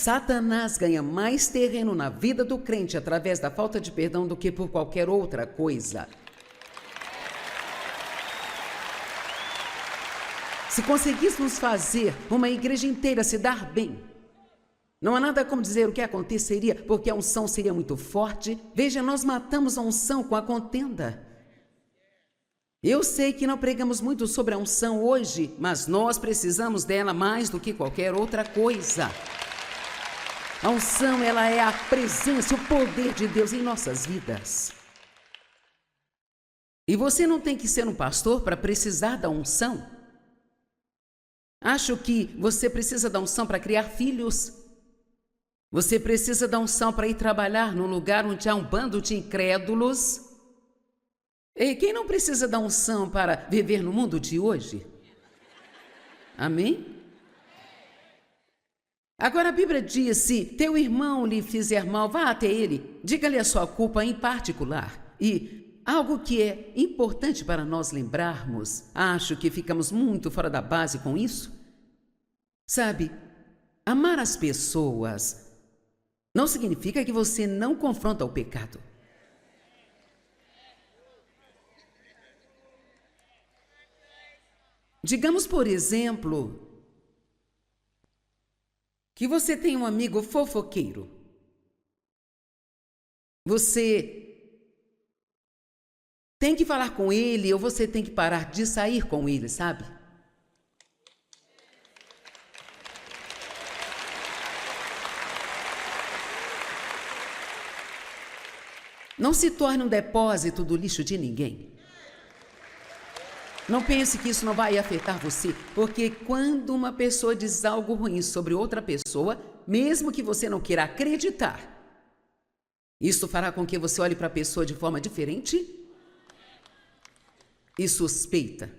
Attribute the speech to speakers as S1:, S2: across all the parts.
S1: Satanás ganha mais terreno na vida do crente através da falta de perdão do que por qualquer outra coisa. Se conseguíssemos fazer uma igreja inteira se dar bem, não há nada como dizer o que aconteceria, porque a unção seria muito forte. Veja, nós matamos a unção com a contenda. Eu sei que não pregamos muito sobre a unção hoje, mas nós precisamos dela mais do que qualquer outra coisa. A unção, ela é a presença, o poder de Deus em nossas vidas. E você não tem que ser um pastor para precisar da unção. Acho que você precisa da unção para criar filhos. Você precisa da unção para ir trabalhar num lugar onde há um bando de incrédulos. E quem não precisa da unção para viver no mundo de hoje? Amém? Agora a Bíblia diz, se teu irmão lhe fizer mal, vá até ele, diga-lhe a sua culpa em particular. E algo que é importante para nós lembrarmos, acho que ficamos muito fora da base com isso. Sabe, amar as pessoas não significa que você não confronta o pecado. Digamos, por exemplo, que você tem um amigo fofoqueiro. Você tem que falar com ele ou você tem que parar de sair com ele, sabe? Não se torne um depósito do lixo de ninguém. Não pense que isso não vai afetar você, porque quando uma pessoa diz algo ruim sobre outra pessoa, mesmo que você não queira acreditar, isso fará com que você olhe para a pessoa de forma diferente e suspeita.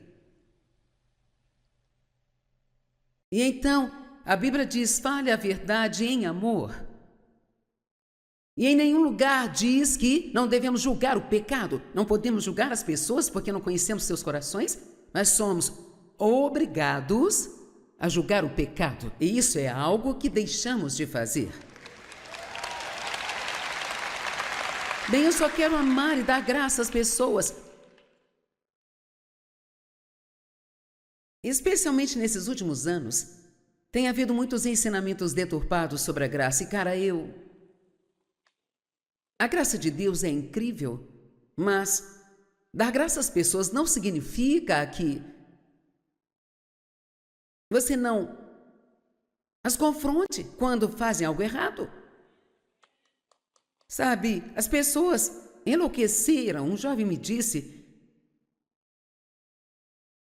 S1: E então, a Bíblia diz, fale a verdade em amor. E em nenhum lugar diz que não devemos julgar o pecado. Não podemos julgar as pessoas porque não conhecemos seus corações, mas somos obrigados a julgar o pecado. E isso é algo que deixamos de fazer. Bem, eu só quero amar e dar graça às pessoas. Especialmente nesses últimos anos, tem havido muitos ensinamentos deturpados sobre a graça. E, cara, a graça de Deus é incrível, mas dar graça às pessoas não significa que você não as confronte quando fazem algo errado. Sabe, as pessoas enlouqueceram. Um jovem me disse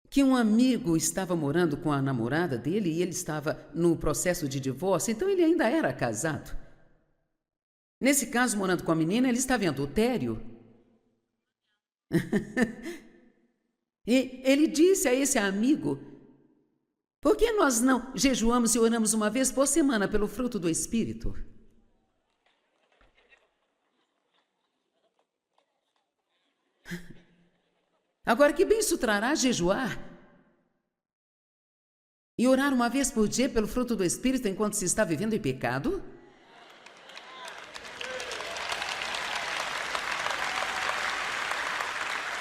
S1: que um amigo estava morando com a namorada dele e ele estava no processo de divórcio, então ele ainda era casado. Nesse caso, morando com a menina, ele estava em adultério. E ele disse a esse amigo, por que nós não jejuamos e oramos uma vez por semana pelo fruto do Espírito? Agora, que bem isso trará jejuar e orar uma vez por dia pelo fruto do Espírito enquanto se está vivendo em pecado?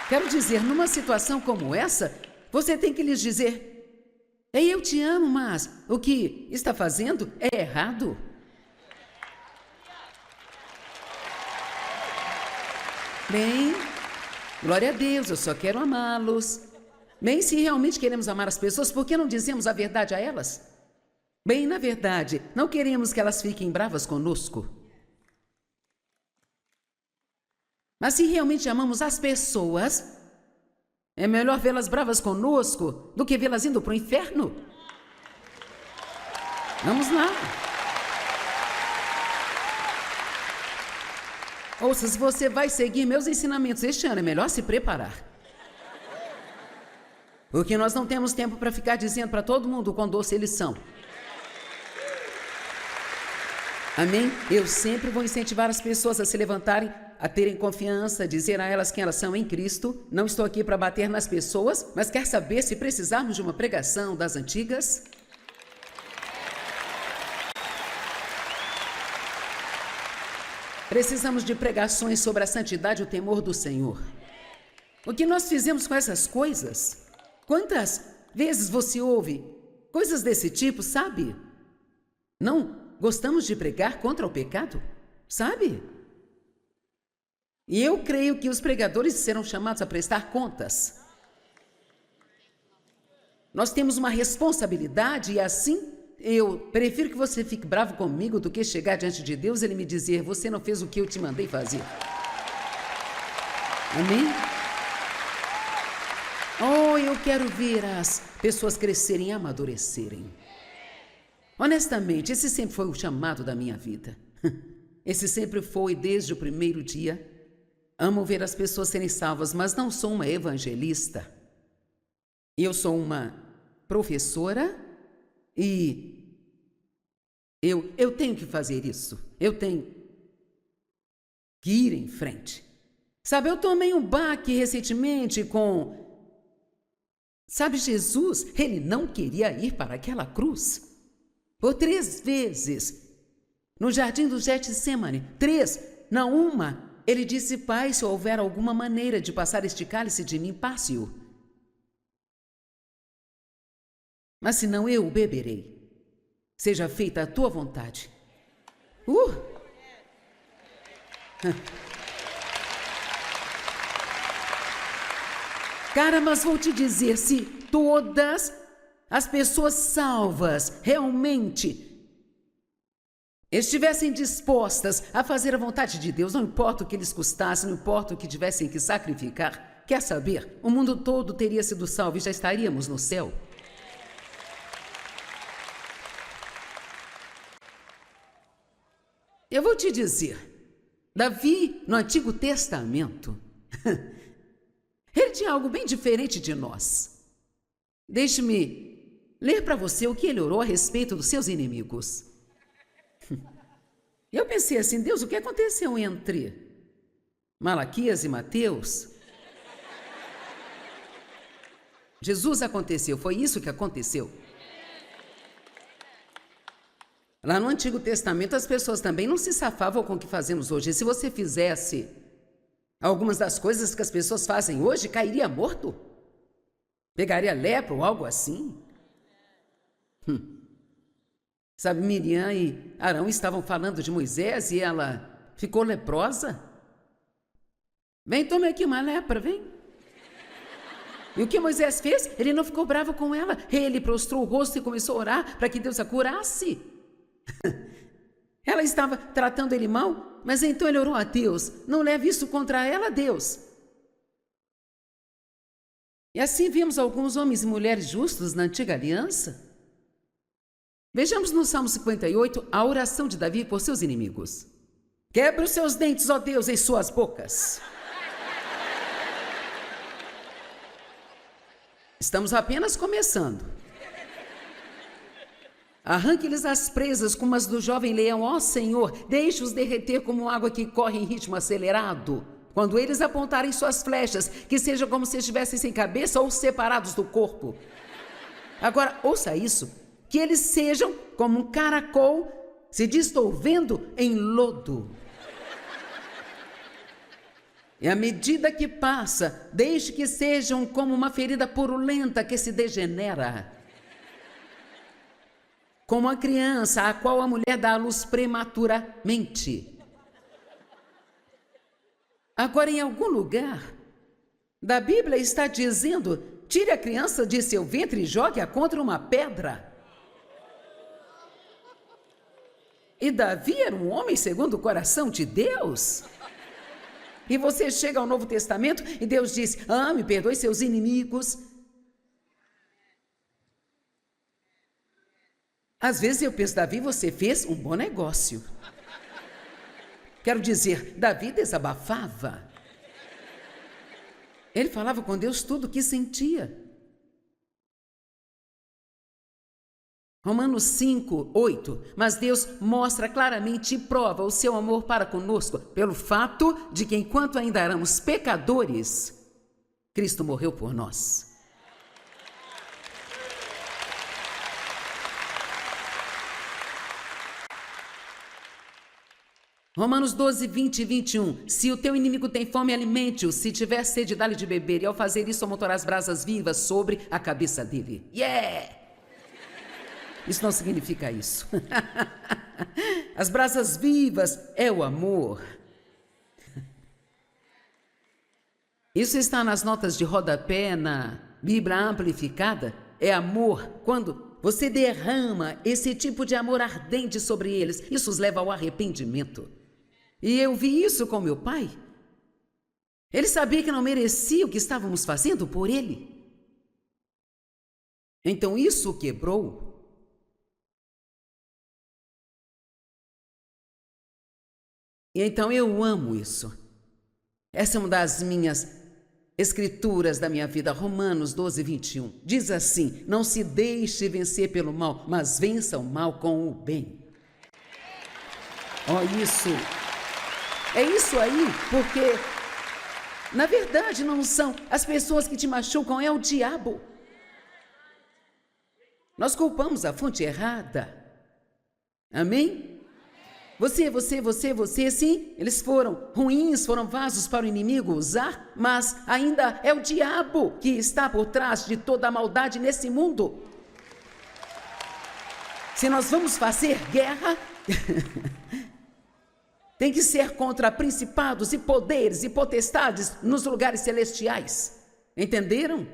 S1: Quero dizer, numa situação como essa, você tem que lhes dizer, ei, eu te amo, mas o que está fazendo é errado. Bem, glória a Deus, eu só quero amá-los. Bem, se realmente queremos amar as pessoas, por que não dizemos a verdade a elas? Bem, na verdade, não queremos que elas fiquem bravas conosco. Mas se realmente amamos as pessoas, é melhor vê-las bravas conosco do que vê-las indo para o inferno. Vamos lá. Ouça, se você vai seguir meus ensinamentos este ano, é melhor se preparar. Porque nós não temos tempo para ficar dizendo para todo mundo o quão doce eles são. Amém? Eu sempre vou incentivar as pessoas a se levantarem, a terem confiança, dizer a elas quem elas são em Cristo. Não estou aqui para bater nas pessoas, mas quer saber se precisarmos de uma pregação das antigas? Precisamos de pregações sobre a santidade e o temor do Senhor. O que nós fizemos com essas coisas? Quantas vezes você ouve coisas desse tipo, sabe? Não gostamos de pregar contra o pecado, sabe? E eu creio que os pregadores serão chamados a prestar contas. Nós temos uma responsabilidade e assim eu prefiro que você fique bravo comigo do que chegar diante de Deus e Ele me dizer: você não fez o que eu te mandei fazer. Amém? Oh, eu quero ver as pessoas crescerem e amadurecerem. Honestamente, esse sempre foi o chamado da minha vida. Esse sempre foi desde o primeiro dia. Amo ver as pessoas serem salvas, mas não sou uma evangelista. Eu sou uma professora e eu tenho que fazer isso. Eu tenho que ir em frente. Sabe, eu tomei um baque recentemente com... Sabe, Jesus, Ele não queria ir para aquela cruz. Por 3 vezes, no jardim do Getsemane, 3, não uma, Ele disse: Pai, se houver alguma maneira de passar este cálice de mim, passe-o. Mas se não, eu o beberei. Seja feita a tua vontade. Cara, mas vou te dizer, se todas as pessoas salvas realmente estivessem dispostas a fazer a vontade de Deus, não importa o que lhes custasse, não importa o que tivessem que sacrificar, quer saber? O mundo todo teria sido salvo e já estaríamos no céu. Eu vou te dizer, Davi, no Antigo Testamento, ele tinha algo bem diferente de nós. Deixe-me ler para você o que ele orou a respeito dos seus inimigos. Eu pensei assim: Deus, o que aconteceu entre Malaquias e Mateus? Jesus aconteceu, foi isso que aconteceu. Lá no Antigo Testamento as pessoas também não se safavam com o que fazemos hoje. E se você fizesse algumas das coisas que as pessoas fazem hoje, cairia morto. Pegaria lepra ou algo assim. Sabe, Miriam e Arão estavam falando de Moisés e ela ficou leprosa. Vem, tome aqui uma lepra, vem. E o que Moisés fez? Ele não ficou bravo com ela. Ele prostrou o rosto e começou a orar para que Deus a curasse. Ela estava tratando ele mal, mas então ele orou a Deus: não leve isso contra ela, Deus. E assim vimos alguns homens e mulheres justos na antiga aliança. Vejamos no Salmo 58 a oração de Davi por seus inimigos. Quebra os seus dentes, ó Deus, em suas bocas. Estamos apenas começando. Arranque-lhes as presas como as do jovem leão, ó Senhor, deixe-os derreter como água que corre em ritmo acelerado. Quando eles apontarem suas flechas, que seja como se estivessem sem cabeça ou separados do corpo. Agora, ouça isso, que eles sejam como um caracol se dissolvendo em lodo. E à medida que passa, deixe que sejam como uma ferida purulenta que se degenera. Como a criança a qual a mulher dá à luz prematuramente. Agora, em algum lugar da Bíblia está dizendo: tire a criança de seu ventre e jogue-a contra uma pedra. E Davi era um homem segundo o coração de Deus. E você chega ao Novo Testamento e Deus diz: ame, perdoe seus inimigos. Às vezes eu penso: Davi, você fez um bom negócio. Quero dizer, Davi desabafava. Ele falava com Deus tudo o que sentia. Romanos 5:8. Mas Deus mostra claramente e prova o seu amor para conosco pelo fato de que, enquanto ainda éramos pecadores, Cristo morreu por nós. Romanos 12, 20 e 21. Se o teu inimigo tem fome, alimente-o. Se tiver sede, dá-lhe de beber. E ao fazer isso, amontoarás brasas vivas sobre a cabeça dele. Yeah! Isso não significa isso. As brasas vivas é o amor. Isso está nas notas de rodapé na Bíblia Amplificada. É amor. Quando você derrama esse tipo de amor ardente sobre eles, isso os leva ao arrependimento. E eu vi isso com meu pai. Ele sabia que não merecia o que estávamos fazendo por ele. Então isso o quebrou. E então eu amo isso. Essa é uma das minhas escrituras da minha vida, Romanos 12, 21. Diz assim: não se deixe vencer pelo mal, mas vença o mal com o bem. Ó, isso. É isso aí, porque, na verdade, não são as pessoas que te machucam, é o diabo. Nós culpamos a fonte errada. Amém? Você, sim, eles foram ruins, foram vasos para o inimigo usar, mas ainda é o diabo que está por trás de toda a maldade nesse mundo. Se nós vamos fazer guerra, tem que ser contra principados e poderes e potestades nos lugares celestiais. Entenderam?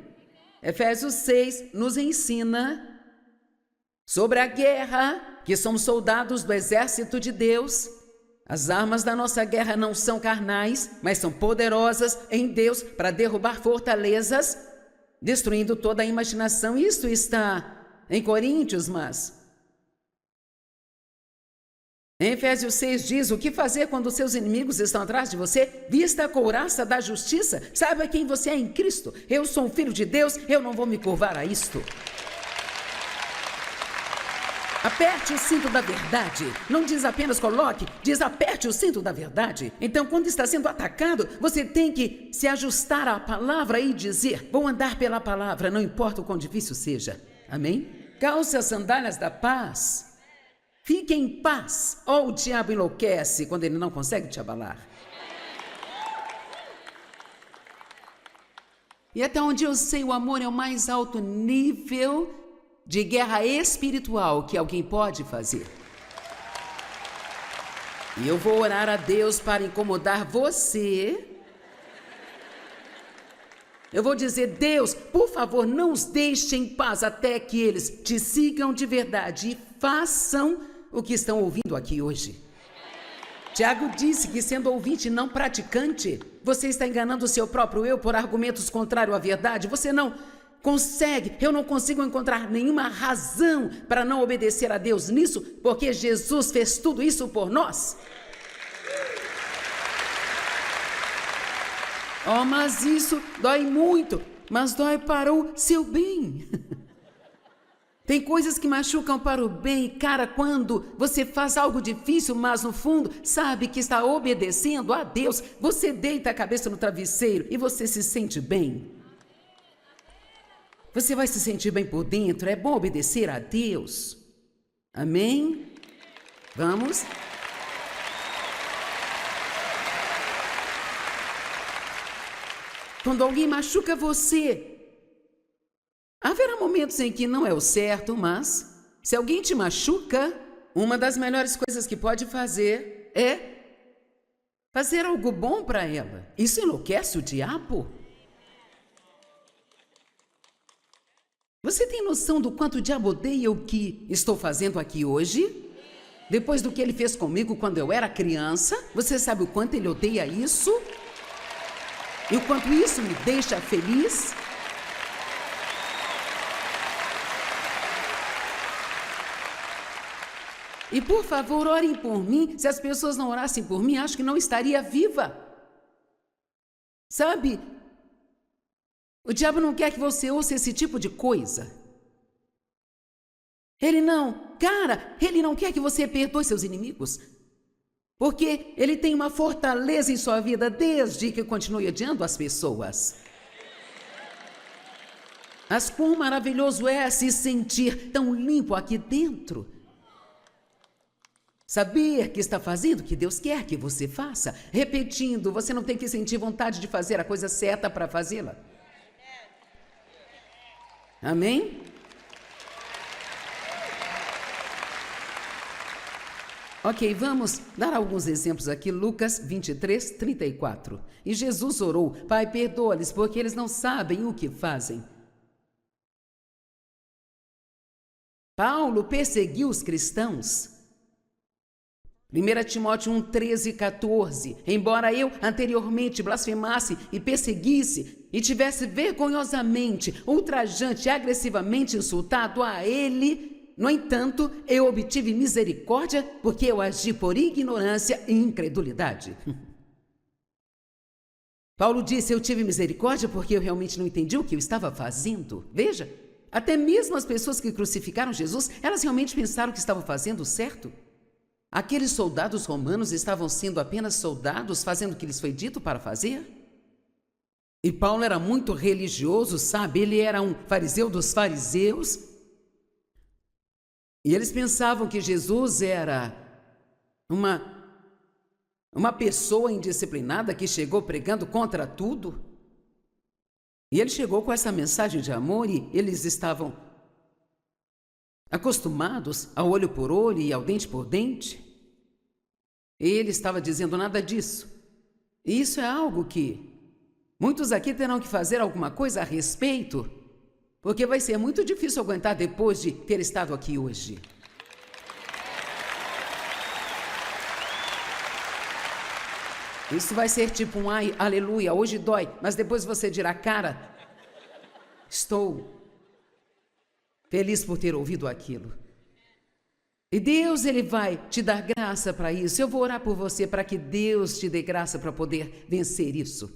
S1: Efésios 6 nos ensina sobre a guerra, que somos soldados do exército de Deus. As armas da nossa guerra não são carnais, mas são poderosas em Deus para derrubar fortalezas, destruindo toda a imaginação. Isso está em Coríntios, mas em Efésios 6 diz: o que fazer quando os seus inimigos estão atrás de você? Vista a couraça da justiça, saiba quem você é em Cristo. Eu sou um filho de Deus, eu não vou me curvar a isto. Aperte o cinto da verdade. Não diz apenas coloque, diz aperte o cinto da verdade. Então, quando está sendo atacado, você tem que se ajustar à palavra e dizer: vou andar pela palavra, não importa o quão difícil seja. Amém? Calce as sandálias da paz. Fique em paz. Oh, o diabo enlouquece quando ele não consegue te abalar. E até onde eu sei, o amor é o mais alto nível de guerra espiritual que alguém pode fazer. E eu vou orar a Deus para incomodar você. Eu vou dizer: Deus, por favor, não os deixe em paz até que eles te sigam de verdade e façam o que estão ouvindo aqui hoje. Tiago disse que, sendo ouvinte e não praticante, você está enganando o seu próprio eu por argumentos contrários à verdade. Você não consegue, eu não consigo encontrar nenhuma razão para não obedecer a Deus nisso, porque Jesus fez tudo isso por nós. Oh, mas isso dói muito, mas dói para o seu bem. Tem coisas que machucam para o bem, cara, quando você faz algo difícil, mas no fundo sabe que está obedecendo a Deus, você deita a cabeça no travesseiro e você se sente bem. Você vai se sentir bem por dentro, é bom obedecer a Deus. Amém? Vamos? Quando alguém machuca você, haverá momentos em que não é o certo, mas se alguém te machuca, uma das melhores coisas que pode fazer é fazer algo bom para ela. Isso enlouquece o diabo. Você tem noção do quanto o diabo odeia o que estou fazendo aqui hoje? Depois do que ele fez comigo quando eu era criança, você sabe o quanto ele odeia isso? E o quanto isso me deixa feliz? E por favor, orem por mim. Se as pessoas não orassem por mim, acho que não estaria viva. Sabe? O diabo não quer que você ouça esse tipo de coisa. Ele não quer que você perdoe seus inimigos. Porque ele tem uma fortaleza em sua vida desde que continue odiando as pessoas. Mas quão maravilhoso é se sentir tão limpo aqui dentro. Saber que está fazendo o que Deus quer que você faça. Repetindo, você não tem que sentir vontade de fazer a coisa certa para fazê-la. Amém? Ok, vamos dar alguns exemplos aqui. Lucas 23, 34. E Jesus orou: Pai, perdoa-lhes, porque eles não sabem o que fazem. Paulo perseguiu os cristãos. 1 Timóteo 1, 13 e 14. Embora eu anteriormente blasfemasse e perseguisse e tivesse vergonhosamente, ultrajante e agressivamente insultado a ele, no entanto, eu obtive misericórdia porque eu agi por ignorância e incredulidade. Paulo disse: eu tive misericórdia porque eu realmente não entendi o que eu estava fazendo. Veja, até mesmo as pessoas que crucificaram Jesus, elas realmente pensaram que estavam fazendo certo. Aqueles soldados romanos estavam sendo apenas soldados, fazendo o que lhes foi dito para fazer? E Paulo era muito religioso, sabe? Ele era um fariseu dos fariseus. E eles pensavam que Jesus era uma pessoa indisciplinada que chegou pregando contra tudo. E ele chegou com essa mensagem de amor e eles estavam acostumados ao olho por olho e ao dente por dente. Ele estava dizendo nada disso. E isso é algo que muitos aqui terão que fazer alguma coisa a respeito, porque vai ser muito difícil aguentar depois de ter estado aqui hoje. Isso vai ser tipo um ai, aleluia, hoje dói, mas depois você dirá: cara, estou feliz por ter ouvido aquilo. E Deus, Ele vai te dar graça para isso. Eu vou orar por você para que Deus te dê graça para poder vencer isso.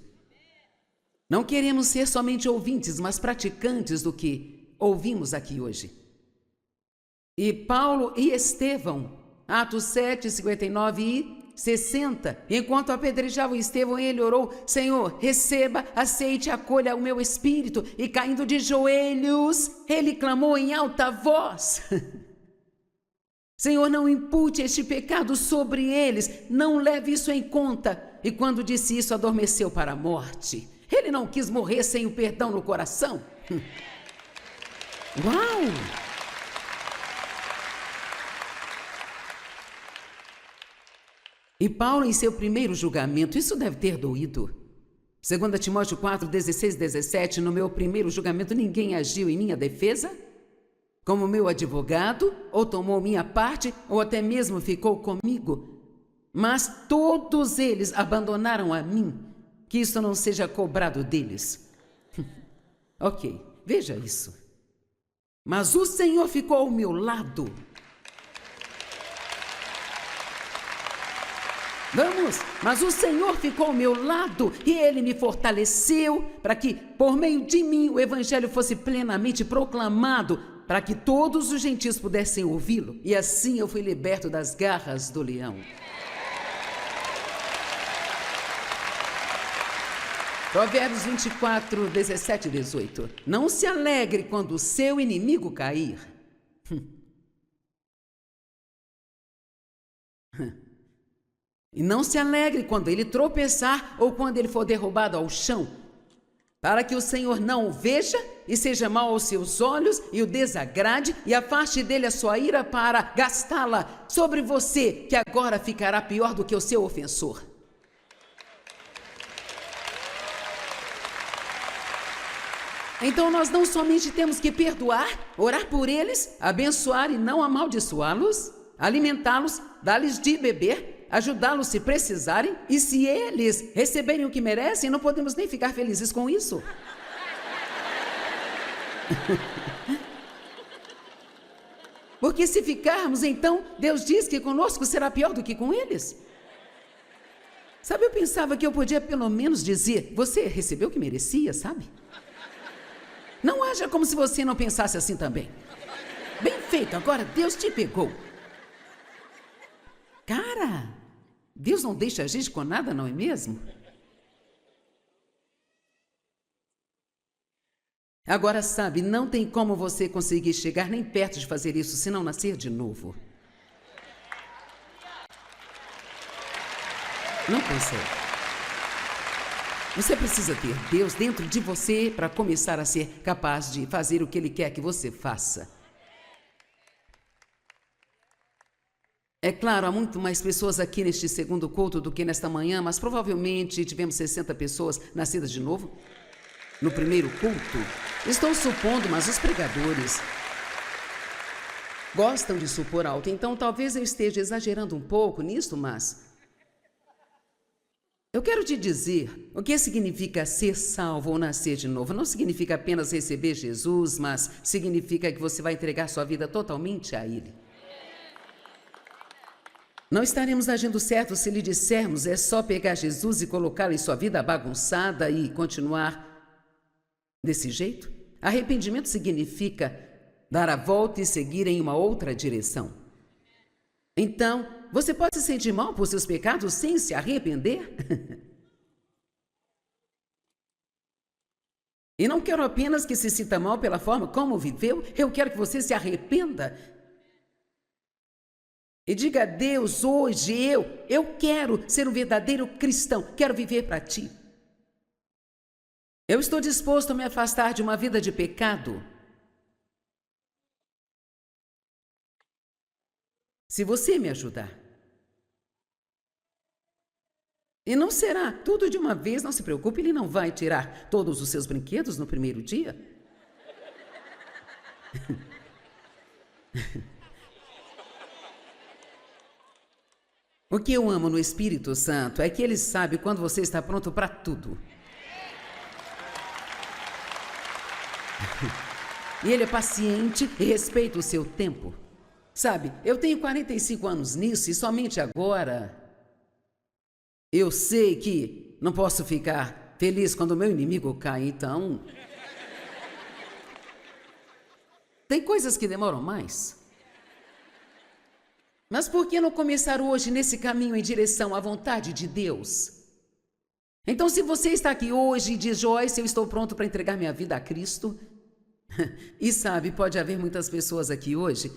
S1: Não queremos ser somente ouvintes, mas praticantes do que ouvimos aqui hoje. E Paulo e Estevão, Atos 7, 59 e 60, enquanto apedrejavam Estevão, ele orou: Senhor, receba, aceite, acolha o meu espírito. E caindo de joelhos, ele clamou em alta voz: Senhor, não impute este pecado sobre eles, não leve isso em conta. E quando disse isso, adormeceu para a morte. Ele não quis morrer sem o perdão no coração. Uau! E Paulo, em seu primeiro julgamento, isso deve ter doído. 2 Timóteo 4, 16 e 17, no meu primeiro julgamento ninguém agiu em minha defesa, como meu advogado, ou tomou minha parte, ou até mesmo ficou comigo. Mas todos eles abandonaram a mim, que isso não seja cobrado deles. Ok, veja isso. Mas o Senhor ficou ao meu lado. Vamos, mas o Senhor ficou ao meu lado e Ele me fortaleceu para que, por meio de mim, o Evangelho fosse plenamente proclamado, para que todos os gentios pudessem ouvi-lo. E assim eu fui liberto das garras do leão. Provérbios 24, 17 e 18. Não se alegre quando o seu inimigo cair. E não se alegre quando ele tropeçar ou quando ele for derrubado ao chão, para que o Senhor não o veja e seja mau aos seus olhos e o desagrade e afaste dele a sua ira para gastá-la sobre você, que agora ficará pior do que o seu ofensor. Então nós não somente temos que perdoar, orar por eles, abençoar e não amaldiçoá-los, alimentá-los, dar-lhes de beber, ajudá-los se precisarem, e se eles receberem o que merecem, não podemos nem ficar felizes com isso. Porque se ficarmos, então, Deus diz que conosco será pior do que com eles. Sabe, eu pensava que eu podia pelo menos dizer: você recebeu o que merecia, sabe? Não haja como se você não pensasse assim também. Bem feito, agora Deus te pegou. Cara, Deus não deixa a gente com nada, não é mesmo? Agora sabe, não tem como você conseguir chegar nem perto de fazer isso se não nascer de novo. Não consegue. Você precisa ter Deus dentro de você para começar a ser capaz de fazer o que Ele quer que você faça. É claro, há muito mais pessoas aqui neste segundo culto do que nesta manhã, mas provavelmente tivemos 60 pessoas nascidas de novo no primeiro culto. Estou supondo, mas os pregadores gostam de supor alto, então talvez eu esteja exagerando um pouco nisso, mas eu quero te dizer o que significa ser salvo ou nascer de novo. Não significa apenas receber Jesus, mas significa que você vai entregar sua vida totalmente a Ele. Não estaremos agindo certo se lhe dissermos é só pegar Jesus e colocá-lo em sua vida bagunçada e continuar desse jeito. Arrependimento significa dar a volta e seguir em uma outra direção. Então, você pode se sentir mal por seus pecados sem se arrepender? E não quero apenas que se sinta mal pela forma como viveu, eu quero que você se arrependa. E diga a Deus, hoje eu quero ser um verdadeiro cristão, quero viver para Ti. Eu estou disposto a me afastar de uma vida de pecado. Se você me ajudar. E não será tudo de uma vez, não se preocupe, Ele não vai tirar todos os seus brinquedos no primeiro dia. O que eu amo no Espírito Santo é que Ele sabe quando você está pronto para tudo. E Ele é paciente e respeita o seu tempo. Sabe, eu tenho 45 anos nisso e somente agora eu sei que não posso ficar feliz quando o meu inimigo cai, então tem coisas que demoram mais. Mas por que não começar hoje nesse caminho em direção à vontade de Deus? Então, se você está aqui hoje e diz, Joyce, eu estou pronto para entregar minha vida a Cristo, e sabe, pode haver muitas pessoas aqui hoje,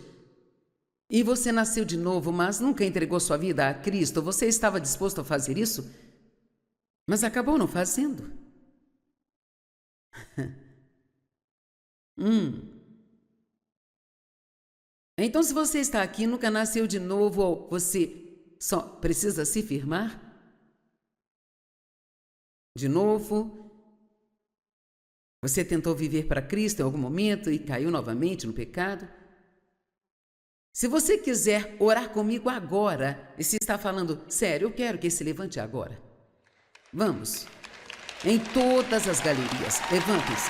S1: e você nasceu de novo, mas nunca entregou sua vida a Cristo, você estava disposto a fazer isso, mas acabou não fazendo. Então, se você está aqui, nunca nasceu de novo, ou você só precisa se firmar de novo, você tentou viver para Cristo em algum momento e caiu novamente no pecado. Se você quiser orar comigo agora, e se está falando, sério, eu quero que se levante agora. Vamos, em todas as galerias, levante-se.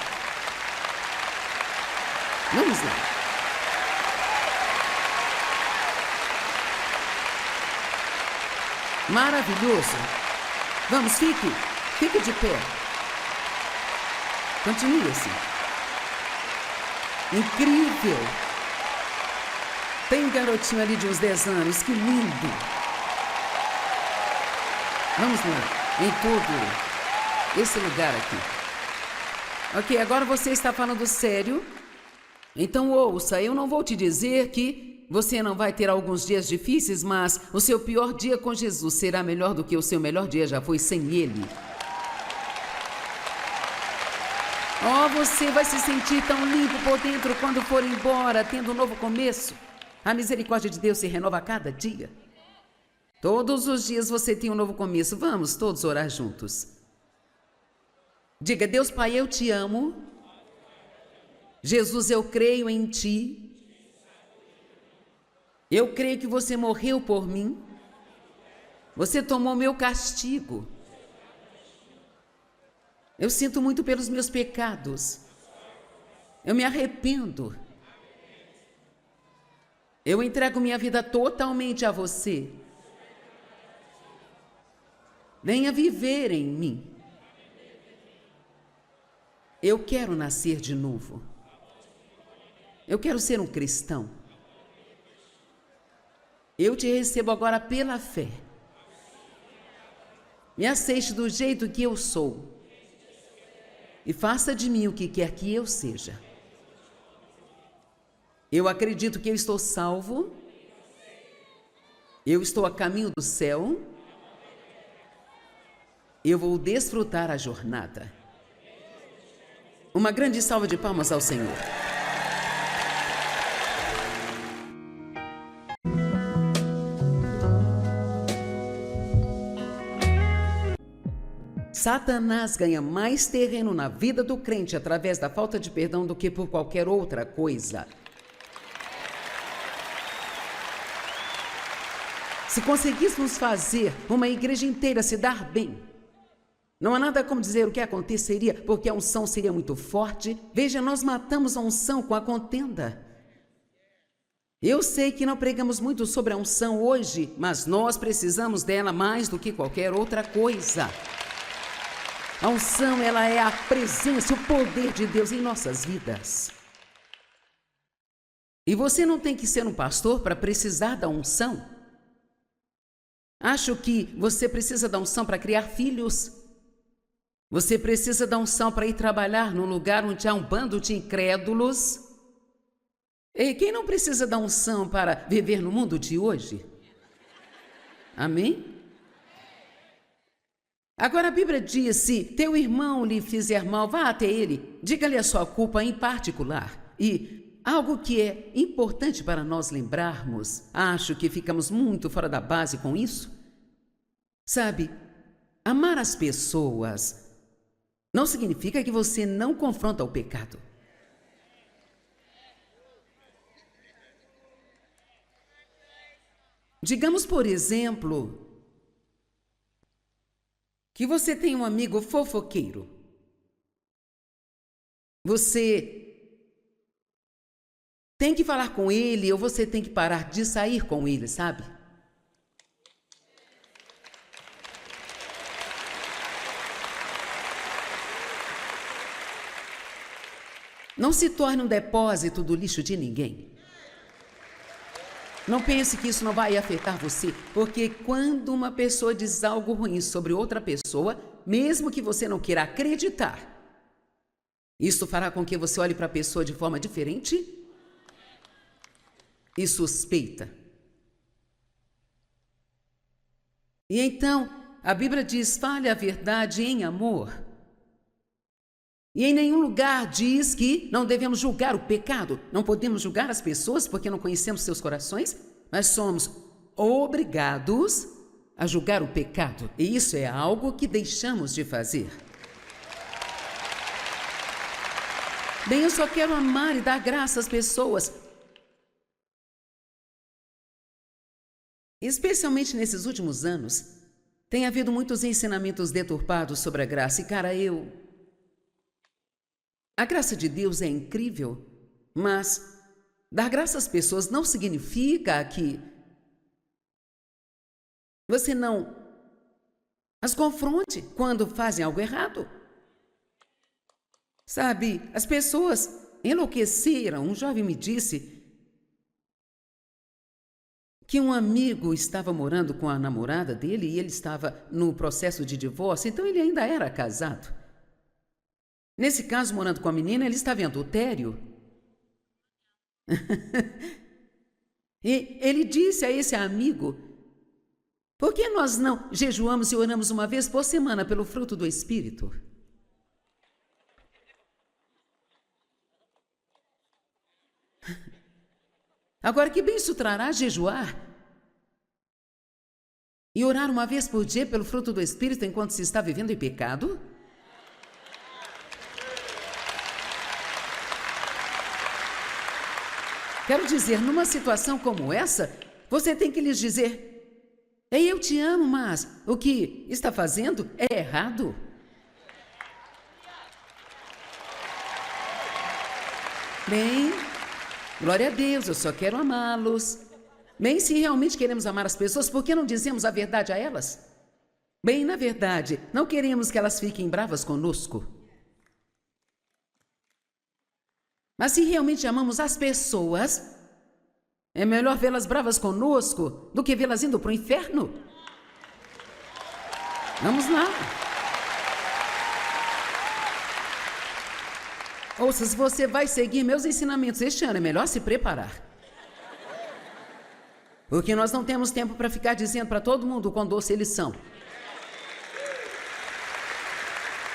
S1: Vamos lá. Maravilhoso. Vamos, fique de pé. Continue assim. Incrível. Tem um garotinho ali de uns 10 anos, que lindo. Vamos lá, em todo esse lugar aqui. Ok, agora você está falando sério. Então ouça, eu não vou te dizer que você não vai ter alguns dias difíceis, mas o seu pior dia com Jesus será melhor do que o seu melhor dia já foi sem Ele. Oh, você vai se sentir tão limpo por dentro quando for embora, tendo um novo começo. A misericórdia de Deus se renova a cada dia. Todos os dias você tem um novo começo. Vamos todos orar juntos. Diga, Deus Pai, eu te amo. Jesus, eu creio em Ti. Eu creio que você morreu por mim. Você tomou meu castigo. Eu sinto muito pelos meus pecados. Eu me arrependo. Eu entrego minha vida totalmente a você. Venha viver em mim. Eu quero nascer de novo. Eu quero ser um cristão. Eu te recebo agora pela fé. Me aceite do jeito que eu sou. E faça de mim o que quer que eu seja. Eu acredito que eu estou salvo. Eu estou a caminho do céu. Eu vou desfrutar a jornada. Uma grande salva de palmas ao Senhor. Satanás ganha mais terreno na vida do crente através da falta de perdão do que por qualquer outra coisa. Se conseguíssemos fazer uma igreja inteira se dar bem, não há nada como dizer o que aconteceria, porque a unção seria muito forte. Veja, nós matamos a unção com a contenda. Eu sei que não pregamos muito sobre a unção hoje, mas nós precisamos dela mais do que qualquer outra coisa. A unção, ela é a presença, o poder de Deus em nossas vidas. E você não tem que ser um pastor para precisar da unção. Acho que você precisa da unção para criar filhos. Você precisa da unção para ir trabalhar num lugar onde há um bando de incrédulos. E quem não precisa da unção para viver no mundo de hoje? Amém? Agora a Bíblia diz, se teu irmão lhe fizer mal, vá até ele, diga-lhe a sua culpa em particular. E algo que é importante para nós lembrarmos, acho que ficamos muito fora da base com isso. Sabe, amar as pessoas não significa que você não confronta o pecado. Digamos, por exemplo, que você tem um amigo fofoqueiro. Você tem que falar com ele ou você tem que parar de sair com ele, sabe? Não se torne um depósito do lixo de ninguém. Não pense que isso não vai afetar você, porque quando uma pessoa diz algo ruim sobre outra pessoa, mesmo que você não queira acreditar, isso fará com que você olhe para a pessoa de forma diferente e suspeita. E então, a Bíblia diz, fale a verdade em amor. E em nenhum lugar diz que não devemos julgar o pecado. Não podemos julgar as pessoas porque não conhecemos seus corações, mas somos obrigados a julgar o pecado. E isso é algo que deixamos de fazer. Bem, eu só quero amar e dar graça às pessoas. Especialmente nesses últimos anos, tem havido muitos ensinamentos deturpados sobre a graça. E, cara, a graça de Deus é incrível, mas dar graça às pessoas não significa que você não as confronte quando fazem algo errado. Sabe, as pessoas enlouqueceram. Um jovem me disse que um amigo estava morando com a namorada dele e ele estava no processo de divórcio, então ele ainda era casado. Nesse caso, morando com a menina, ele estava em adultério. E ele disse a esse amigo, por que nós não jejuamos e oramos uma vez por semana pelo fruto do Espírito? Agora, que bem isso trará jejuar e orar uma vez por dia pelo fruto do Espírito enquanto se está vivendo em pecado? Quero dizer, numa situação como essa, você tem que lhes dizer, ei, eu te amo, mas o que está fazendo é errado. Bem, glória a Deus, eu só quero amá-los. Bem, se realmente queremos amar as pessoas, por que não dizemos a verdade a elas? Bem, na verdade, não queremos que elas fiquem bravas conosco. Mas se realmente amamos as pessoas, é melhor vê-las bravas conosco do que vê-las indo para o inferno. Vamos lá. Ouça, se você vai seguir meus ensinamentos este ano, é melhor se preparar. Porque nós não temos tempo para ficar dizendo para todo mundo o quão doce eles são.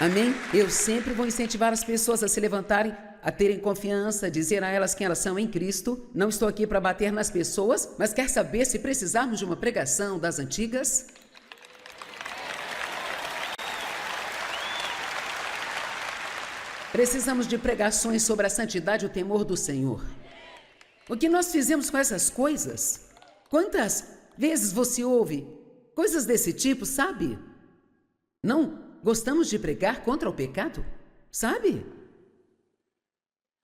S1: Amém? Eu sempre vou incentivar as pessoas a se levantarem, a terem confiança, dizer a elas quem elas são em Cristo. Não estou aqui para bater nas pessoas, mas quer saber se precisarmos de uma pregação das antigas? Precisamos de pregações sobre a santidade e o temor do Senhor. O que nós fizemos com essas coisas? Quantas vezes você ouve coisas desse tipo, sabe? Não gostamos de pregar contra o pecado, sabe?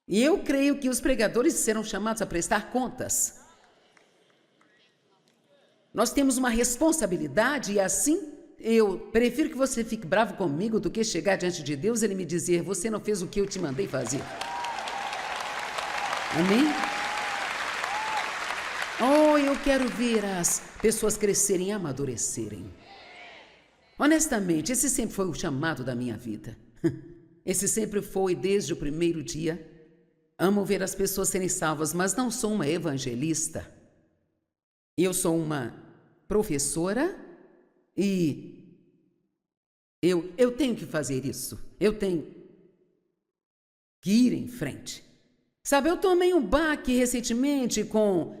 S1: E eu creio que os pregadores serão chamados a prestar contas. Nós temos uma responsabilidade e assim eu prefiro que você fique bravo comigo do que chegar diante de Deus e Ele me dizer: você não fez o que eu te mandei fazer. Amém? Oh, eu quero ver as pessoas crescerem e amadurecerem. Honestamente, esse sempre foi o chamado da minha vida. Esse sempre foi desde o primeiro dia. Amo ver as pessoas serem salvas, mas não sou uma evangelista. Eu sou uma professora e eu tenho que fazer isso. Eu tenho que ir em frente. Sabe, eu tomei um baque recentemente com...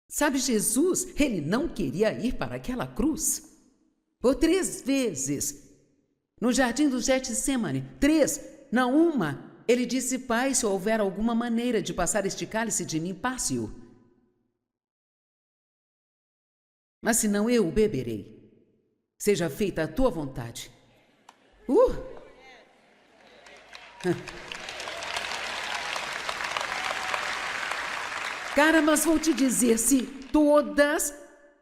S1: Sabe, Jesus, Ele não queria ir para aquela cruz. Por 3 vezes, no jardim do Getsemane, 3, não uma, Ele disse: Pai, se houver alguma maneira de passar este cálice de mim, passe-o. Mas se não, eu o beberei. Seja feita a tua vontade. Cara, mas vou te dizer, se todas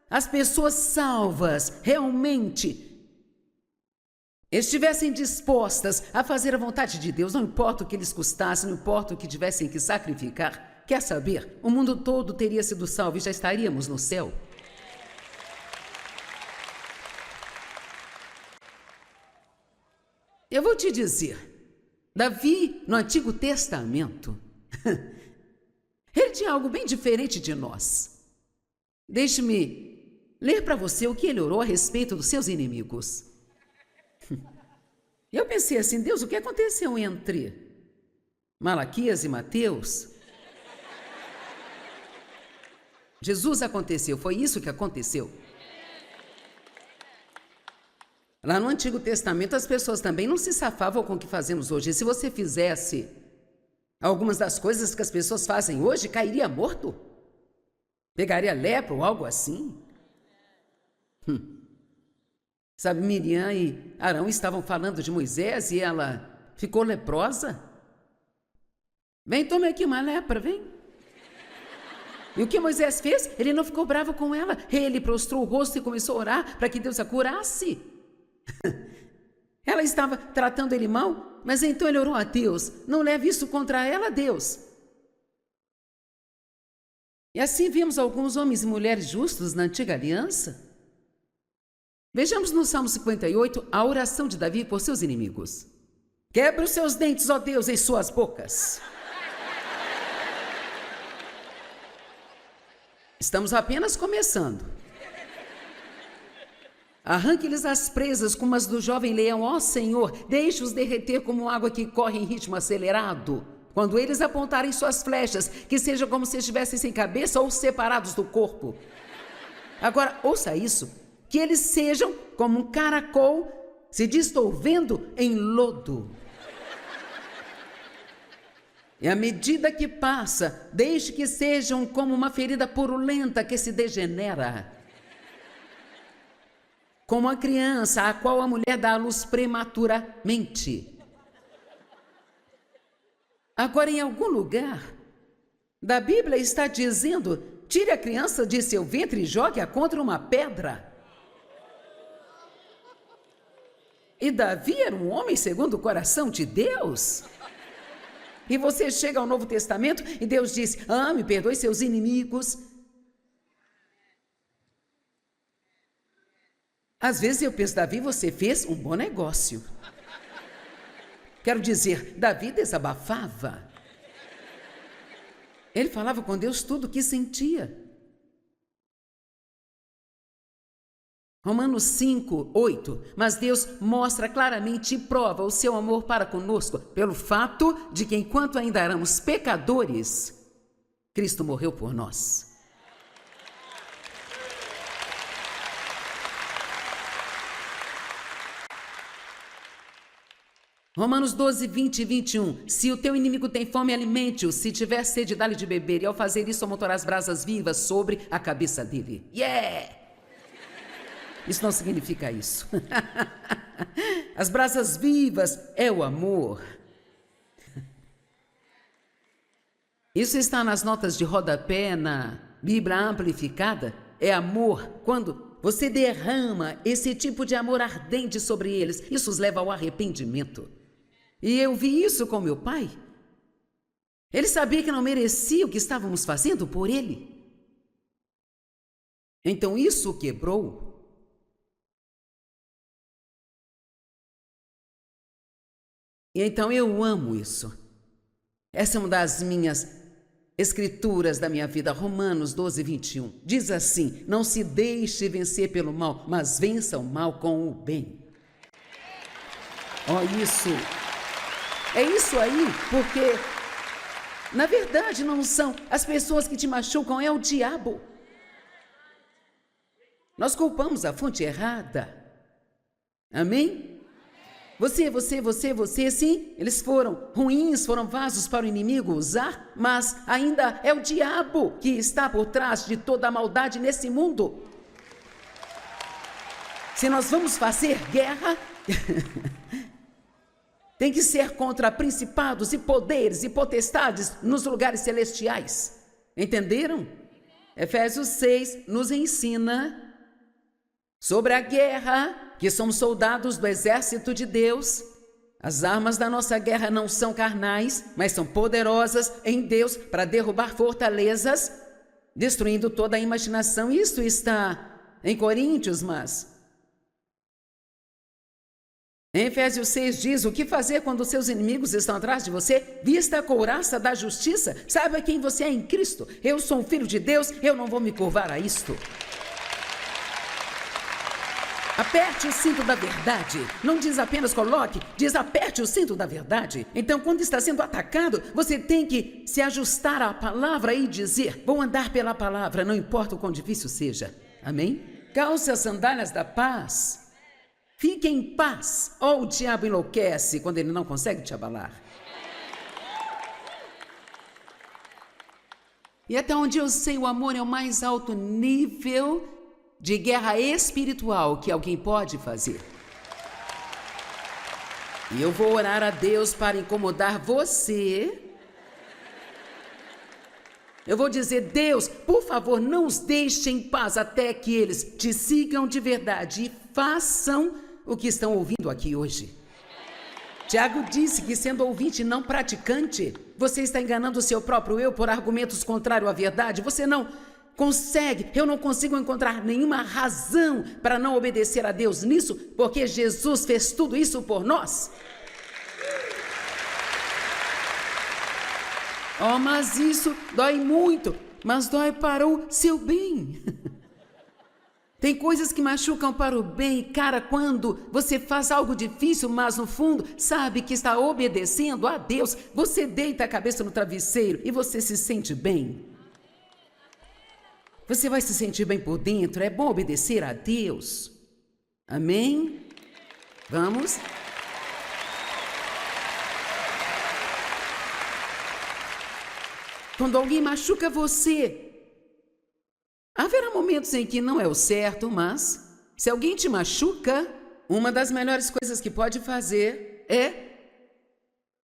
S1: as pessoas salvas realmente estivessem dispostas a fazer a vontade de Deus, não importa o que eles custassem, não importa o que tivessem que sacrificar, quer saber? O mundo todo teria sido salvo e já estaríamos no céu. Eu vou te dizer, Davi, no Antigo Testamento, ele tinha algo bem diferente de nós. Deixe-me ler para você o que ele orou a respeito dos seus inimigos. Eu pensei assim: Deus, o que aconteceu entre Malaquias e Mateus? Jesus aconteceu, foi isso que aconteceu. Lá no Antigo Testamento, as pessoas também não se safavam com o que fazemos hoje. E se você fizesse algumas das coisas que as pessoas fazem hoje, cairia morto? Pegaria lepra ou algo assim? Sabe, Miriam e Arão estavam falando de Moisés e ela ficou leprosa. Vem, tome aqui uma lepra, vem. E o que Moisés fez? Ele não ficou bravo com ela. Ele prostrou o rosto e começou a orar para que Deus a curasse. Ela estava tratando ele mal, mas então ele orou a Deus: não leve isso contra ela, Deus. E assim vimos alguns homens e mulheres justos na antiga aliança. Vejamos no Salmo 58 a oração de Davi por seus inimigos. Quebra os seus dentes, ó Deus, em suas bocas. Estamos apenas começando. Arranque-lhes as presas como as do jovem leão, ó Senhor, deixe-os derreter como água que corre em ritmo acelerado. Quando eles apontarem suas flechas, que seja como se estivessem sem cabeça ou separados do corpo. Agora, ouça isso, que eles sejam como um caracol se dissolvendo em lodo. E à medida que passa, deixe que sejam como uma ferida purulenta que se degenera. Como a criança a qual a mulher dá à luz prematuramente. Agora, em algum lugar da Bíblia está dizendo: tire a criança de seu ventre e jogue-a contra uma pedra. E Davi era um homem segundo o coração de Deus. E você chega ao Novo Testamento e Deus diz: ame, perdoe seus inimigos. Às vezes eu penso: Davi, você fez um bom negócio. Quero dizer, Davi desabafava. Ele falava com Deus tudo o que sentia. Romanos 5:8. Mas Deus mostra claramente e prova o seu amor para conosco pelo fato de que, enquanto ainda éramos pecadores, Cristo morreu por nós. Romanos 12:20 e 21. Se o teu inimigo tem fome, alimente-o. Se tiver sede, dá-lhe de beber. E ao fazer isso, amontoarás brasas vivas sobre a cabeça dele. Isso não significa isso. As brasas vivas é o amor. Isso está nas notas de rodapé na Bíblia Amplificada. É amor quando você derrama esse tipo de amor ardente sobre eles. Isso os leva ao arrependimento. E eu vi isso com meu pai. Ele sabia que não merecia o que estávamos fazendo por ele. Então isso o quebrou. E então eu amo isso. Essa é uma das minhas escrituras da minha vida, Romanos 12:21. Diz assim: não se deixe vencer pelo mal, mas vença o mal com o bem. Isso. É isso aí, porque na verdade não são as pessoas que te machucam, é o diabo. Nós culpamos a fonte errada. Amém? Você, sim, eles foram ruins, foram vasos para o inimigo usar, mas ainda é o diabo que está por trás de toda a maldade nesse mundo. Se nós vamos fazer guerra, tem que ser contra principados e poderes e potestades nos lugares celestiais. Entenderam? Efésios 6 nos ensina sobre a guerra, que somos soldados do exército de Deus. As armas da nossa guerra não são carnais, mas são poderosas em Deus para derrubar fortalezas, destruindo toda a imaginação. Isso está em Coríntios, mas em Efésios 6 diz: o que fazer quando seus inimigos estão atrás de você? Vista a couraça da justiça, saiba quem você é em Cristo. Eu sou um filho de Deus, eu não vou me curvar a isto. Aperte o cinto da verdade. Não diz apenas coloque, diz aperte o cinto da verdade. Então, quando está sendo atacado, você tem que se ajustar à palavra e dizer: vou andar pela palavra, não importa o quão difícil seja. Amém? Calce as sandálias da paz. Fique em paz. O diabo enlouquece quando ele não consegue te abalar. E até onde eu sei, o amor é o mais alto nível de guerra espiritual que alguém pode fazer. E eu vou orar a Deus para incomodar você. Eu vou dizer: Deus, por favor, não os deixe em paz até que eles te sigam de verdade e façam o que estão ouvindo aqui hoje. Tiago disse que, sendo ouvinte e não praticante, você está enganando o seu próprio eu por argumentos contrários à verdade. Você não consegue, eu não consigo encontrar nenhuma razão para não obedecer a Deus nisso, porque Jesus fez tudo isso por nós. Mas isso dói muito, mas dói para o seu bem. Tem coisas que machucam para o bem, cara, quando você faz algo difícil, mas no fundo sabe que está obedecendo a Deus, você deita a cabeça no travesseiro e você se sente bem. Você vai se sentir bem por dentro, é bom obedecer a Deus. Amém? Vamos? Quando alguém machuca você, haverá momentos em que não é o certo, mas se alguém te machuca, uma das melhores coisas que pode fazer é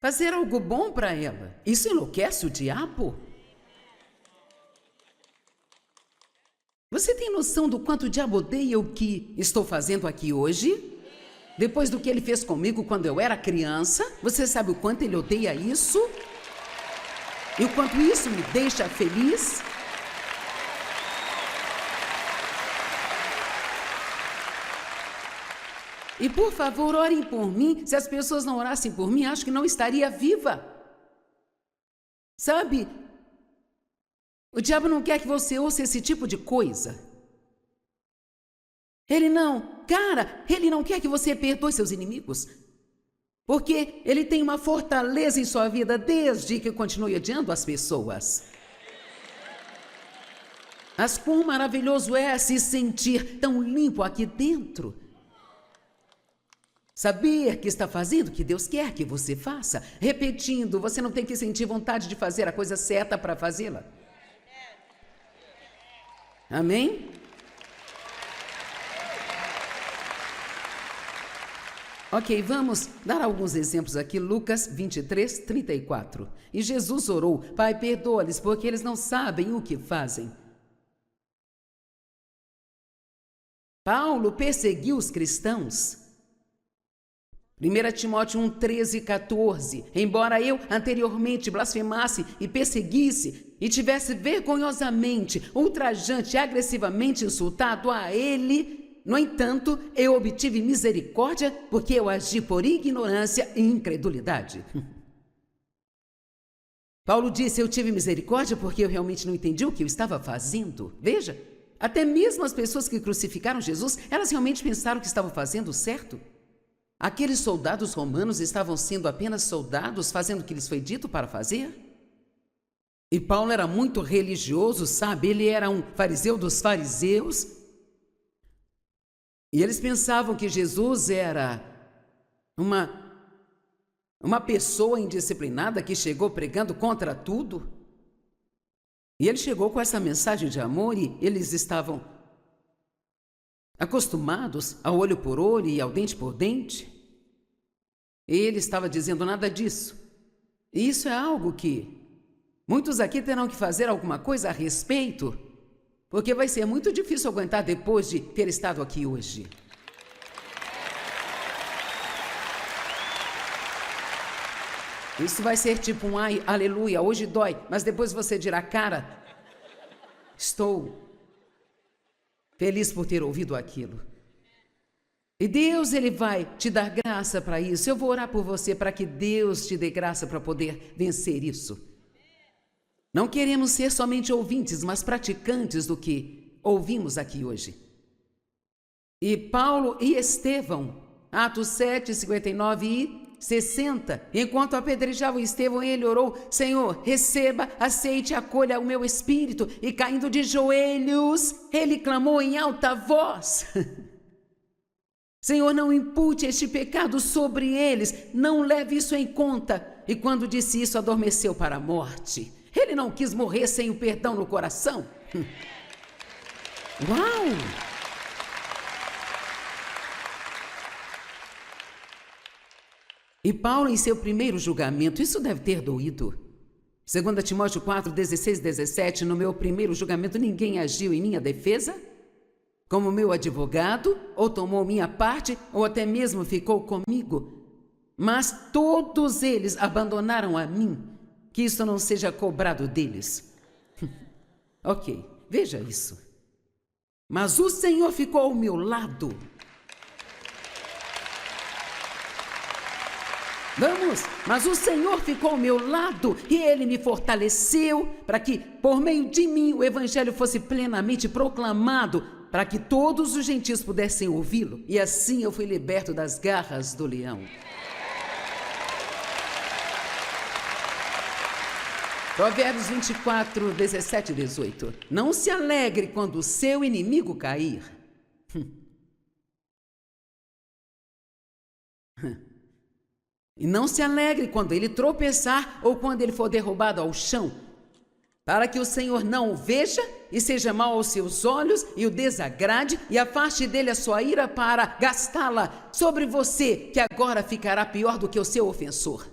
S1: fazer algo bom para ela. Isso enlouquece o diabo. Você tem noção do quanto o diabo odeia o que estou fazendo aqui hoje? Depois do que ele fez comigo quando eu era criança, você sabe o quanto ele odeia isso? E o quanto isso me deixa feliz? E por favor, orem por mim. Se as pessoas não orassem por mim, acho que não estaria viva. Sabe? O diabo não quer que você ouça esse tipo de coisa. Ele não quer que você perdoe seus inimigos. Porque ele tem uma fortaleza em sua vida desde que continue odiando as pessoas. Mas quão maravilhoso é se sentir tão limpo aqui dentro. Saber que está fazendo o que Deus quer que você faça. Repetindo, você não tem que sentir vontade de fazer a coisa certa para fazê-la. Amém? Ok, vamos dar alguns exemplos aqui. Lucas 23, 34. E Jesus orou: Pai, perdoa-lhes, porque eles não sabem o que fazem. Paulo perseguiu os cristãos. 1 Timóteo 1, 13 e 14. Embora eu anteriormente blasfemasse e perseguisse e tivesse vergonhosamente, ultrajante e agressivamente insultado a ele, no entanto, eu obtive misericórdia porque eu agi por ignorância e incredulidade. Paulo disse: eu tive misericórdia porque eu realmente não entendi o que eu estava fazendo. Veja, até mesmo as pessoas que crucificaram Jesus, elas realmente pensaram que estavam fazendo certo. Aqueles soldados romanos estavam sendo apenas soldados, fazendo o que lhes foi dito para fazer. E Paulo era muito religioso, sabe? Ele era um fariseu dos fariseus. E eles pensavam que Jesus era uma pessoa indisciplinada que chegou pregando contra tudo. E ele chegou com essa mensagem de amor e eles estavam acostumados ao olho por olho e ao dente por dente. Ele estava dizendo nada disso. E isso é algo que muitos aqui terão que fazer alguma coisa a respeito, porque vai ser muito difícil aguentar depois de ter estado aqui hoje. Isso vai ser tipo um ai, aleluia, hoje dói, mas depois você dirá: cara, estou feliz por ter ouvido aquilo. E Deus, Ele vai te dar graça para isso. Eu vou orar por você para que Deus te dê graça para poder vencer isso. Não queremos ser somente ouvintes, mas praticantes do que ouvimos aqui hoje. E Paulo e Estevão, Atos 7, 59 e 60, enquanto apedrejavam Estevão, ele orou: Senhor, receba, aceite, acolha o meu espírito. E caindo de joelhos, ele clamou em alta voz: Senhor, não impute este pecado sobre eles, não leve isso em conta. E quando disse isso, adormeceu para a morte. Ele não quis morrer sem o perdão no coração. Uau! E Paulo, em seu primeiro julgamento, isso deve ter doído. 2 Timóteo 4, 16 e 17, no meu primeiro julgamento ninguém agiu em minha defesa, como meu advogado, ou tomou minha parte, ou até mesmo ficou comigo. Mas todos eles abandonaram a mim, que isso não seja cobrado deles. Ok, veja isso. Mas o Senhor ficou ao meu lado. Mas o Senhor ficou ao meu lado e Ele me fortaleceu para que, por meio de mim, o Evangelho fosse plenamente proclamado, para que todos os gentios pudessem ouvi-lo. E assim eu fui liberto das garras do leão. Provérbios 24, 17 e 18. Não se alegre quando o seu inimigo cair. E não se alegre quando ele tropeçar ou quando ele for derrubado ao chão, para que o Senhor não o veja e seja mau aos seus olhos e o desagrade e afaste dele a sua ira para gastá-la sobre você, que agora ficará pior do que o seu ofensor.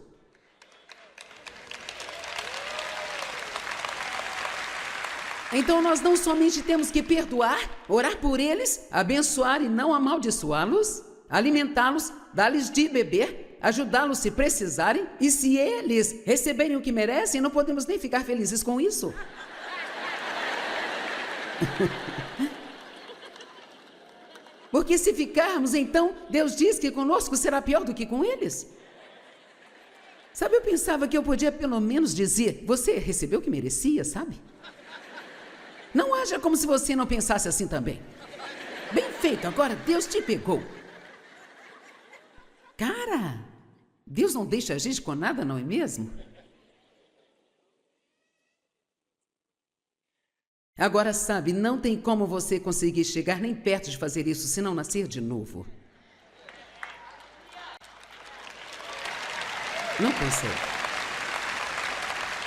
S1: Então nós não somente temos que perdoar, orar por eles, abençoar e não amaldiçoá-los, alimentá-los, dar-lhes de beber, ajudá-los se precisarem, e se eles receberem o que merecem, não podemos nem ficar felizes com isso. Porque se ficarmos, então, Deus diz que conosco será pior do que com eles. Sabe, eu pensava que eu podia pelo menos dizer: você recebeu o que merecia, sabe? Não haja como se você não pensasse assim também. Bem feito, agora Deus te pegou. Cara, Deus não deixa a gente com nada, não é mesmo? Agora sabe, não tem como você conseguir chegar nem perto de fazer isso se não nascer de novo. Não consegue.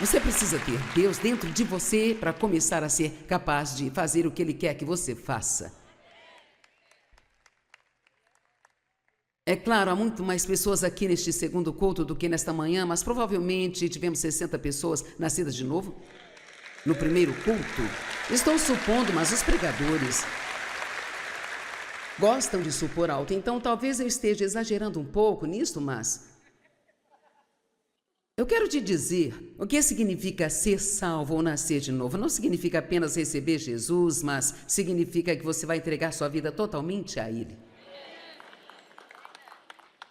S1: Você precisa ter Deus dentro de você para começar a ser capaz de fazer o que Ele quer que você faça. É claro, há muito mais pessoas aqui neste segundo culto do que nesta manhã, mas provavelmente tivemos 60 pessoas nascidas de novo no primeiro culto. Estou supondo, mas os pregadores gostam de supor alto, então talvez eu esteja exagerando um pouco nisto, mas eu quero te dizer o que significa ser salvo ou nascer de novo. Não significa apenas receber Jesus, mas significa que você vai entregar sua vida totalmente a Ele.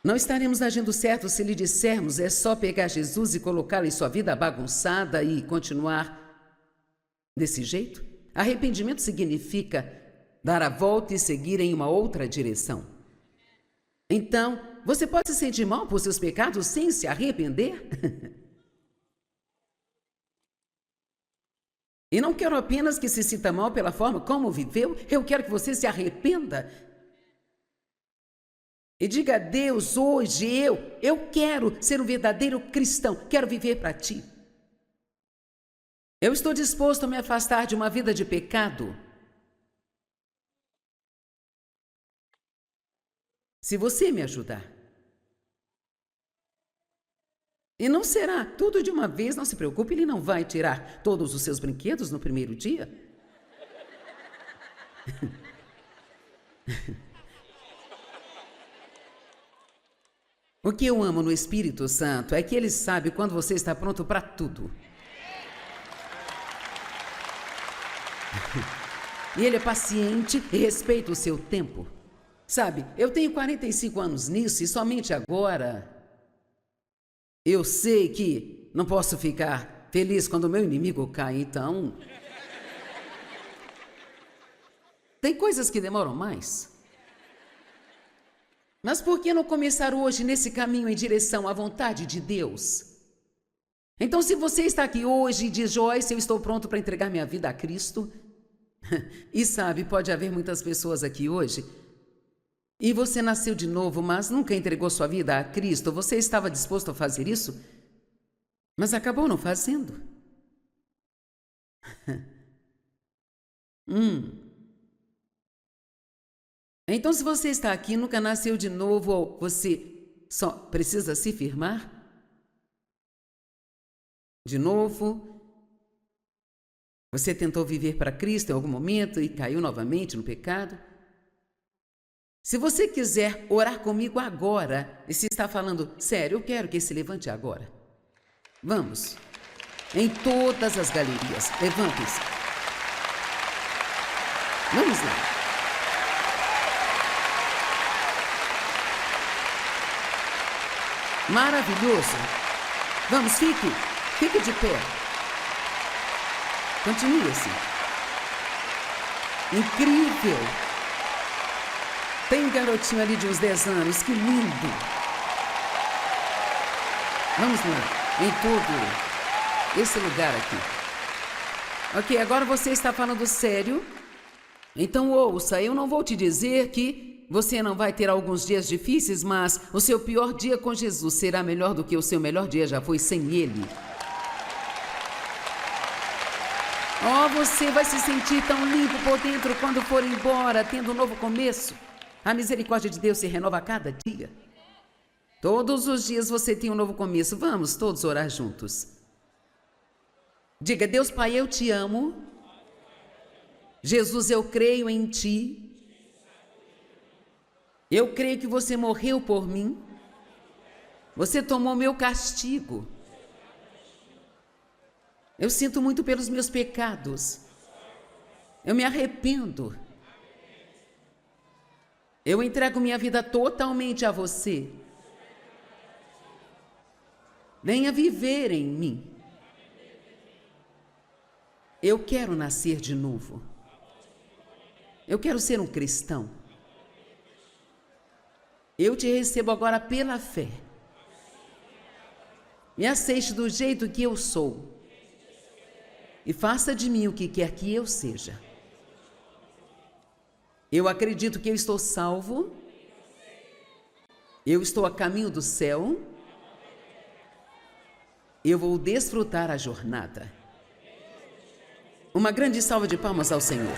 S1: Não estaremos agindo certo se lhe dissermos é só pegar Jesus e colocá-lo em sua vida bagunçada e continuar desse jeito. Arrependimento significa dar a volta e seguir em uma outra direção. Então, você pode se sentir mal por seus pecados sem se arrepender? E não quero apenas que se sinta mal pela forma como viveu, eu quero que você se arrependa. E diga a Deus, hoje eu quero ser um verdadeiro cristão, quero viver para Ti. Eu estou disposto a me afastar de uma vida de pecado. Se você me ajudar. E não será tudo de uma vez, não se preocupe, Ele não vai tirar todos os seus brinquedos no primeiro dia. O que eu amo no Espírito Santo é que Ele sabe quando você está pronto para tudo. E Ele é paciente e respeita o seu tempo. Sabe, eu tenho 45 anos nisso e somente agora eu sei que não posso ficar feliz quando o meu inimigo cai, então tem coisas que demoram mais. Mas por que não começar hoje nesse caminho em direção à vontade de Deus? Então, se você está aqui hoje e diz, Joyce, eu estou pronto para entregar minha vida a Cristo, e sabe, pode haver muitas pessoas aqui hoje, e você nasceu de novo, mas nunca entregou sua vida a Cristo, você estava disposto a fazer isso, mas acabou não fazendo. Então, se você está aqui, nunca nasceu de novo, ou você só precisa se firmar de novo, você tentou viver para Cristo em algum momento e caiu novamente no pecado. Se você quiser orar comigo agora, e se está falando, sério, eu quero que se levante agora. Vamos. Em todas as galerias, levante-se. Vamos lá. Maravilhoso. Vamos, fique de pé. Continue assim. Incrível. Tem um garotinho ali de uns 10 anos, que lindo. Vamos lá, em todo esse lugar aqui. Ok, agora você está falando sério. Então ouça, eu não vou te dizer que você não vai ter alguns dias difíceis, mas o seu pior dia com Jesus será melhor do que o seu melhor dia já foi sem Ele. Oh, você vai se sentir tão limpo por dentro quando for embora, tendo um novo começo. A misericórdia de Deus se renova a cada dia. Todos os dias você tem um novo começo. Vamos todos orar juntos. Diga, Deus Pai, eu te amo. Jesus, eu creio em Ti. Eu creio que você morreu por mim. Você tomou meu castigo. Eu sinto muito pelos meus pecados. Eu me arrependo. Eu entrego minha vida totalmente a você. Venha viver em mim. Eu quero nascer de novo. Eu quero ser um cristão. Eu te recebo agora pela fé. Me aceite do jeito que eu sou. E faça de mim o que quer que eu seja. Eu acredito que eu estou salvo. Eu estou a caminho do céu. Eu vou desfrutar a jornada. Uma grande salva de palmas ao Senhor.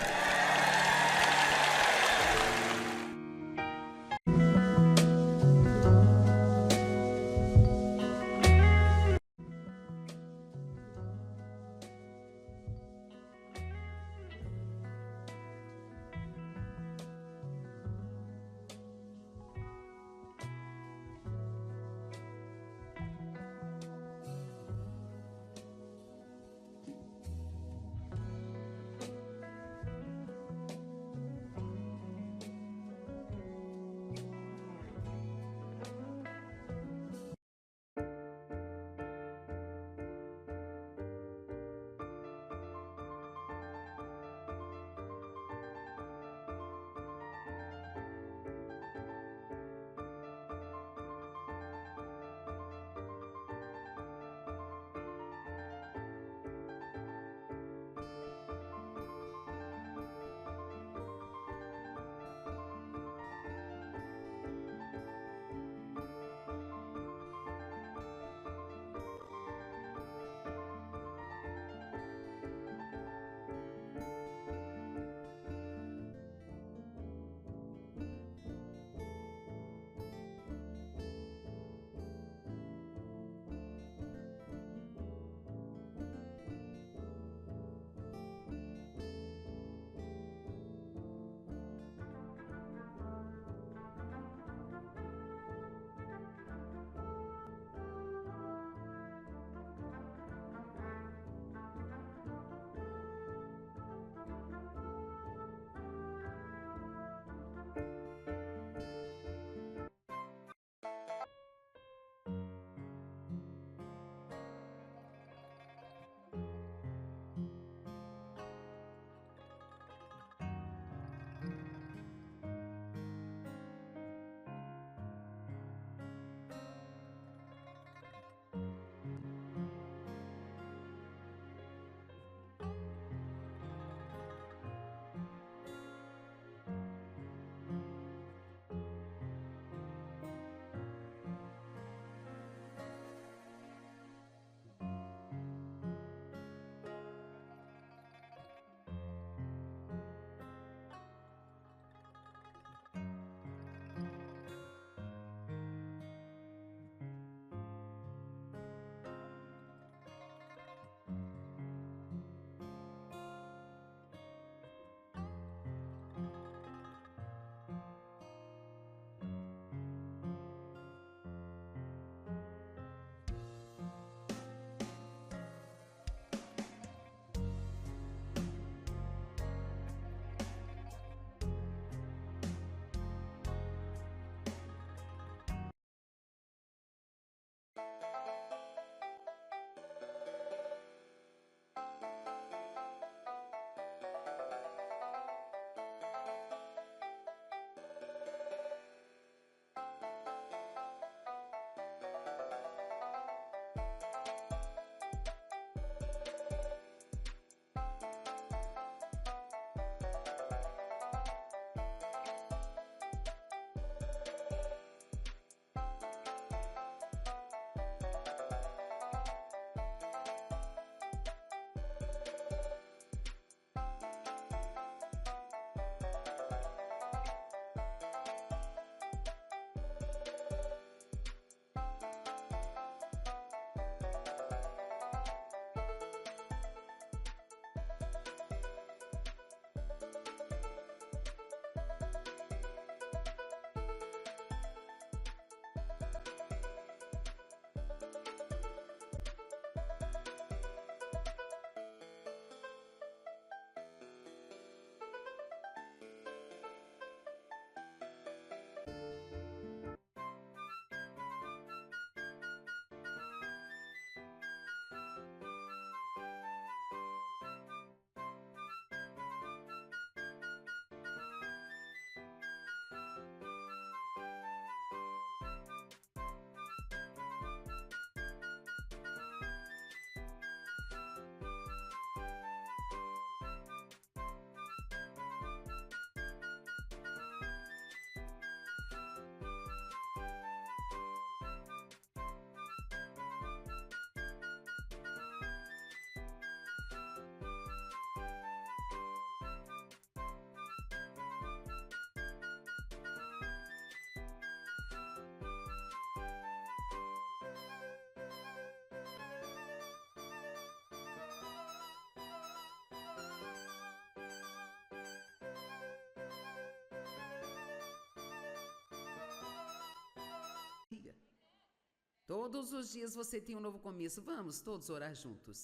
S1: Todos os dias você tem um novo começo. Vamos todos orar juntos.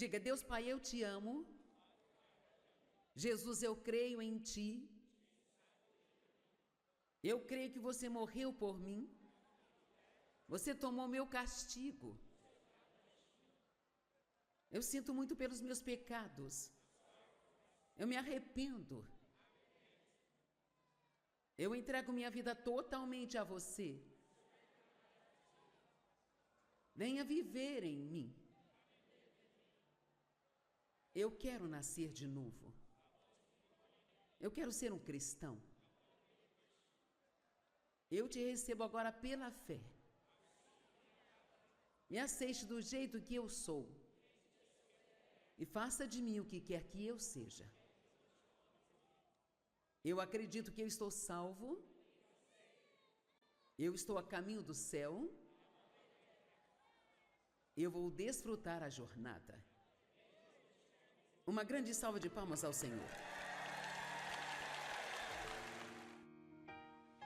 S1: Diga: Deus Pai, eu te amo. Jesus, eu creio em ti. Eu creio que você morreu por mim. Você tomou meu castigo. Eu sinto muito pelos meus pecados. Eu me arrependo. Eu entrego minha vida totalmente a você. Venha viver em mim. Eu quero nascer de novo. Eu quero ser um cristão. Eu te recebo agora pela fé. Me aceite do jeito que eu sou. E faça de mim o que quer que eu seja. Eu acredito que eu estou salvo. Eu estou a caminho do céu. Eu vou desfrutar a jornada. Uma grande salva de palmas ao Senhor.